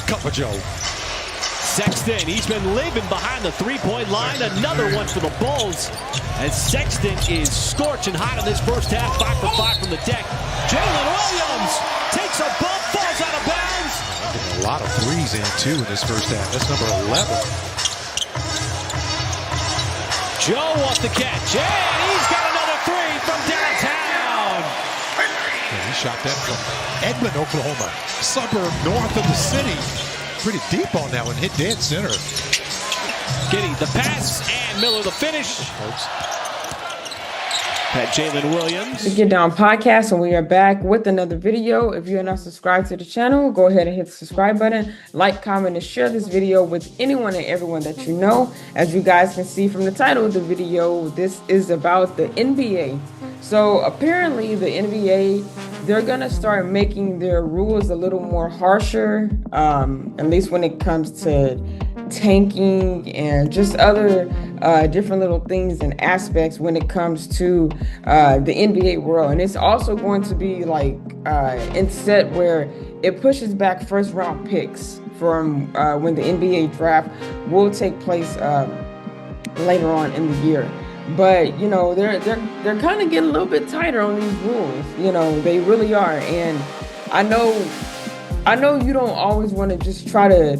Cup of Joe. Sexton, he's been living behind the three-point line. Another one for the Bulls. And Sexton is scorching hot in this first half. 5 for 5 from the deck. Jalen Williams takes a bump, falls out of bounds. Getting a lot of threes in, too, in this first half. That's number 11. Joe wants the catch. And he's got another three from downtown. Yeah, he shot that from Edmond, Oklahoma. Suburb north of the city. Pretty deep on that one. Hit dead center. Giddey the pass and Miller the finish. Folks. At Jalen Williams. The Get Down Podcast, and we are back with another video. If you are not subscribed to the channel, go ahead and hit the subscribe button, like, comment, and share this video with anyone and everyone that you know. As you guys can see from the title of the video, this is about the NBA. So apparently the NBA, they're going to start making their rules a little more harsher, at least when it comes to tanking and just other different little things and aspects when it comes to the NBA world. And it's also going to be like in set where it pushes back first round picks from when the NBA draft will take place later on in the year. But, you know, they're kind of getting a little bit tighter on these rules. You know, they really are. And I know you don't always want to just try to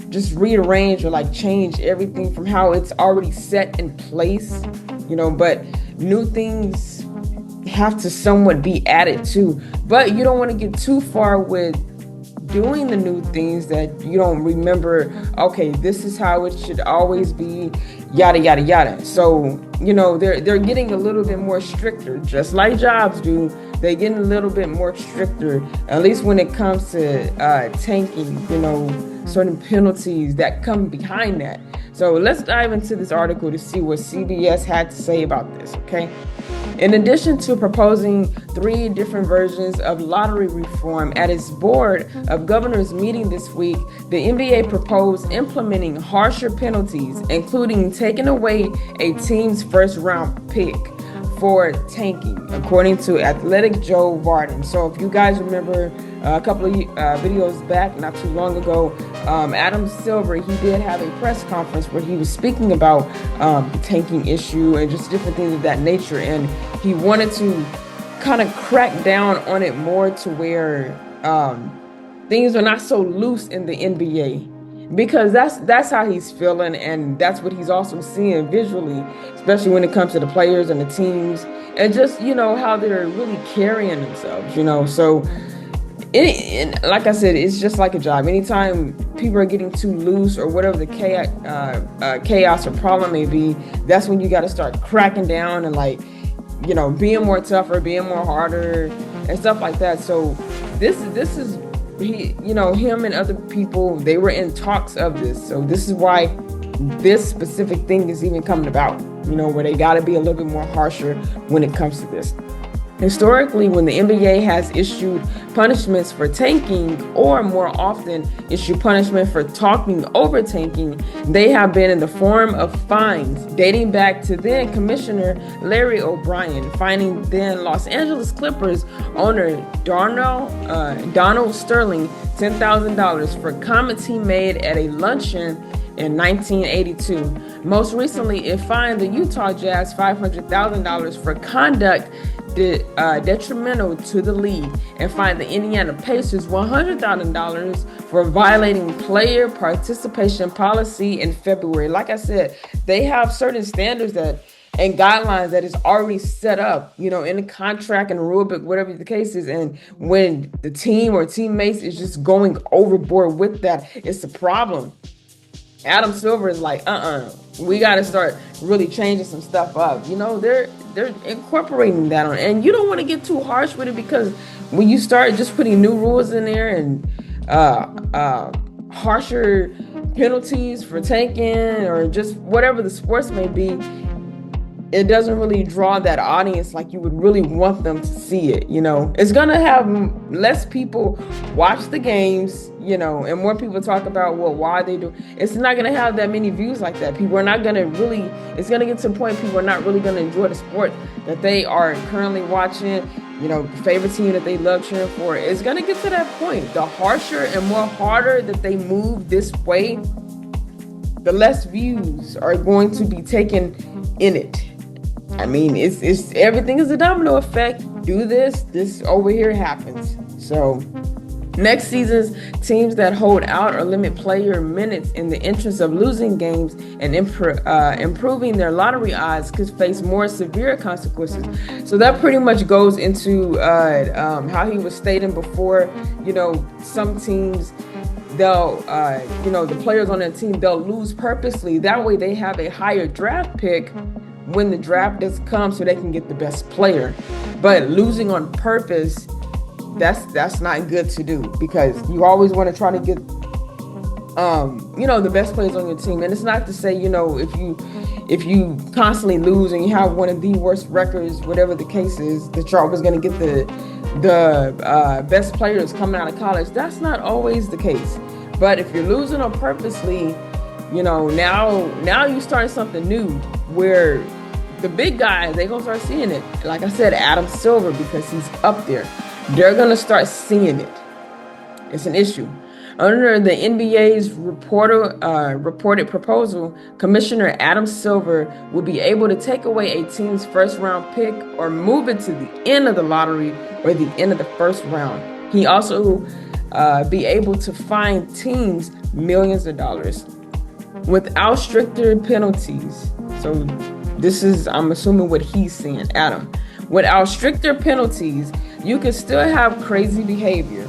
just rearrange or like change everything from how it's already set in place, you know, but new things have to somewhat be added to. But you don't want to get too far with doing the new things that you don't remember, okay, this is how it should always be, yada, yada, yada. So, you know, they're getting a little bit more stricter, just like jobs do. They're getting a little bit more stricter, at least when it comes to tanking, you know, certain penalties that come behind that. So let's dive into this article to see what CBS had to say about this, okay? In addition to proposing 3 different versions of lottery reform at its board of governors meeting this week, the NBA proposed implementing harsher penalties, including taking away a team's first round pick for tanking, according to Athletic Joe Vardon. So if you guys remember a couple of videos back, not too long ago, Adam Silver, he did have a press conference where he was speaking about the tanking issue and just different things of that nature. And he wanted to kind of crack down on it more to where things are not so loose in the NBA. Because that's how he's feeling, and that's what he's also seeing visually, especially when it comes to the players and the teams, and just, you know, how they're really carrying themselves, you know. So, like I said, it's just like a job. Anytime people are getting too loose or whatever the chaos or problem may be, that's when you got to start cracking down and, like, you know, being more tougher, being more harder, and stuff like that. So, this is. He, you know, him and other people, they were in talks of this. So this is why this specific thing is even coming about, you know, where they got to be a little bit more harsher when it comes to this. Historically, when the NBA has issued punishments for tanking, or more often issue punishment for talking over tanking, they have been in the form of fines, dating back to then Commissioner Larry O'Brien, fining then Los Angeles Clippers owner Donald Sterling $10,000 for comments he made at a luncheon in 1982. Most recently, it fined the Utah Jazz $500,000 for conduct detrimental to the league, and fined the Indiana Pacers $100,000 for violating player participation policy in February. Like I said, they have certain standards that and guidelines that is already set up, you know, in the contract and rule book, whatever the case is. And when the team or teammates is just going overboard with that, it's a problem. Adam Silver is like, we got to start really changing some stuff up. You know, they're incorporating that on, and you don't want to get too harsh with it, because when you start just putting new rules in there and harsher penalties for tanking or just whatever the sports may be, it doesn't really draw that audience like you would really want them to see it. You know, it's going to have less people watch the games, you know, and more people talk about, well, why they do. It's not going to have that many views like that. People are not going to really, it's going to get to the point people are not really going to enjoy the sport that they are currently watching. the favorite team that they love cheering for, is going to get to that point. The harsher and more harder that they move this way, the less views are going to be taken in it. I mean, it's everything is a domino effect. Do this over here happens. So next season's teams that hold out or limit player minutes in the interest of losing games and improving their lottery odds could face more severe consequences. So that pretty much goes into how he was stating before. Some teams, they'll, the players on that team, they'll lose purposely. That way they have a higher draft pick when the draft does come so they can get the best player. But losing on purpose, that's not good to do, because you always want to try to get the best players on your team. And it's not to say, if you constantly lose and you have one of the worst records, whatever the case is, that you're always going to get the best players coming out of college. That's not always the case. But if you're losing on purposely, now you start something new where the big guys, they're going to start seeing it. Like I said, Adam Silver, because he's up there, they're going to start seeing it. It's an issue. Under the NBA's reported proposal, Commissioner Adam Silver will be able to take away a team's first-round pick or move it to the end of the lottery or the end of the first round. He also be able to fine teams millions of dollars without stricter penalties. So this is, I'm assuming, what he's saying, Adam. Without stricter penalties, you can still have crazy behavior.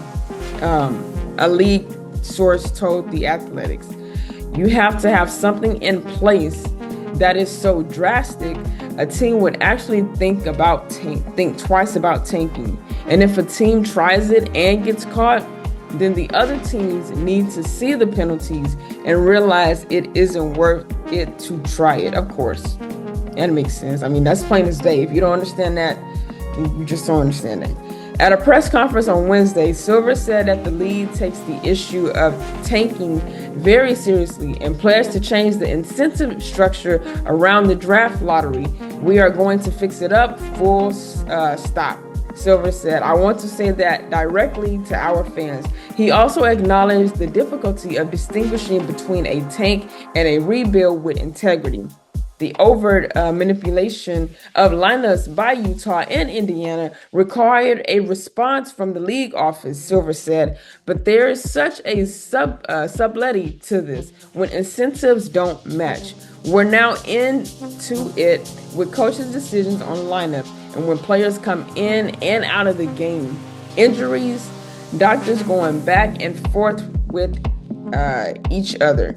A league source told The Athletics. You have to have something in place that is so drastic, a team would actually think twice about tanking. And if a team tries it and gets caught, then the other teams need to see the penalties and realize it isn't worth it to try it, of course. And it makes sense. I mean, that's plain as day. If you don't understand that, you just don't understand that. At a press conference on Wednesday, Silver said that the league takes the issue of tanking very seriously and pledged to change the incentive structure around the draft lottery. We are going to fix it up, full stop. Silver said, I want to say that directly to our fans. He also acknowledged the difficulty of distinguishing between a tank and a rebuild with integrity. The overt manipulation of lineups by Utah and Indiana required a response from the league office, Silver said, but there is such a subtlety to this when incentives don't match. We're now into it with coaches' decisions on lineups and when players come in and out of the game. Injuries, doctors going back and forth with each other,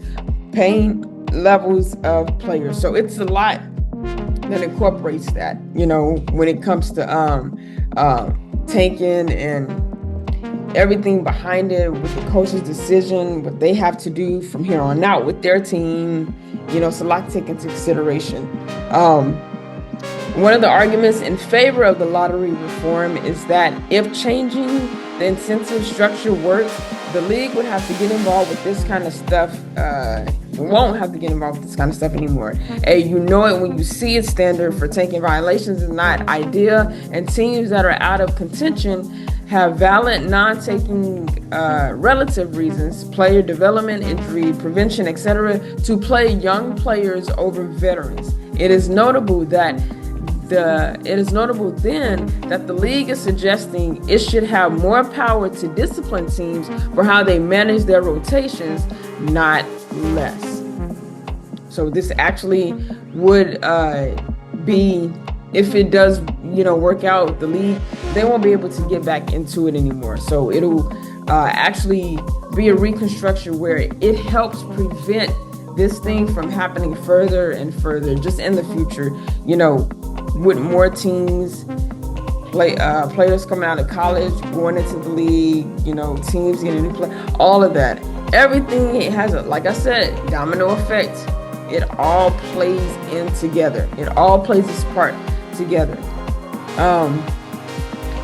pain levels of players. So it's a lot that incorporates that, when it comes to tanking and everything behind it, with the coach's decision, what they have to do from here on out with their team. It's a lot to take into consideration. One of the arguments in favor of the lottery reform is that if changing the incentive structure works, the league would have to get involved with this kind of stuff. Won't have to get involved with this kind of stuff anymore. You know it when you see it. Standard for tanking violations is not ideal, and teams that are out of contention have valid non-taking relative reasons, player development, injury prevention, etc., to play young players over veterans. It is notable then that the league is suggesting it should have more power to discipline teams for how they manage their rotations, not less. So this actually would be, if it does, work out, the league, they won't be able to get back into it anymore. So it'll actually be a reconstruction where it helps prevent this thing from happening further and further, just in the future, with more teams, players coming out of college, going into the league, teams getting new play, all of that. Everything, it has like I said, domino effect. It all plays in together. It all plays its part together.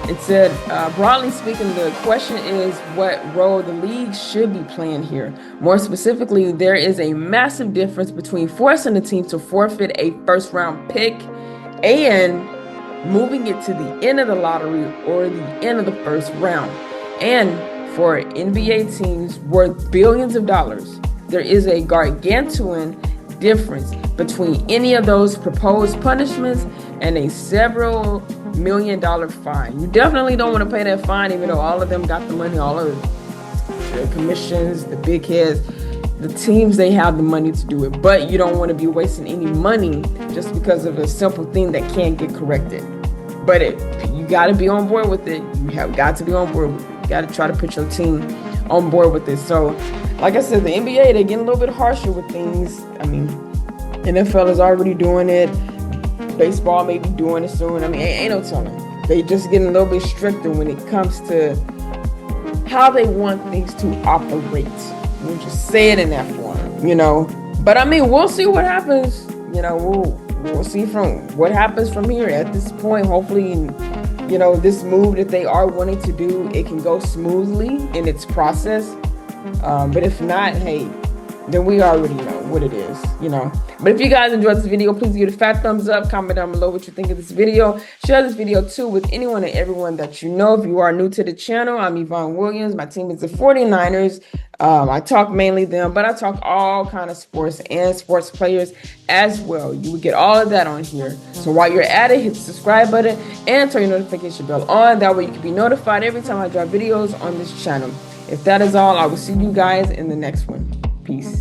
It said, broadly speaking, the question is what role the league should be playing here. More specifically, there is a massive difference between forcing the team to forfeit a first-round pick and moving it to the end of the lottery or the end of the first round. And for NBA teams worth billions of dollars, there is a gargantuan difference between any of those proposed punishments and a several $million fine. You definitely don't want to pay that fine, even though all of them got the money, all of the commissions, the big heads, the teams, they have the money to do it. But you don't want to be wasting any money just because of a simple thing that can't get corrected. But you got to be on board with it. You have got to be on board with it. You got to try to put your team on board with it. So, like I said, the NBA, they're getting a little bit harsher with things. I mean, NFL is already doing it. Baseball may be doing it soon. I mean, ain't no telling. They just getting a little bit stricter when it comes to how they want things to operate. We'll just say it in that form, you know. But I mean, we'll see what happens. You know, we'll see from what happens from here. At this point, hopefully, you know, this move that they are wanting to do, it can go smoothly in its process. But if not, hey, then we already know what it is, you know. But if you guys enjoyed this video, please give it a fat thumbs up. Comment down below what you think of this video. Share this video too with anyone and everyone that you know. If you are new to the channel, I'm Yvonne Williams. My team is the 49ers. I talk mainly them, but I talk all kind of sports and sports players as well. You will get all of that on here. So while you're at it, hit the subscribe button and turn your notification bell on. That way you can be notified every time I drop videos on this channel. If that is all, I will see you guys in the next one. Peace.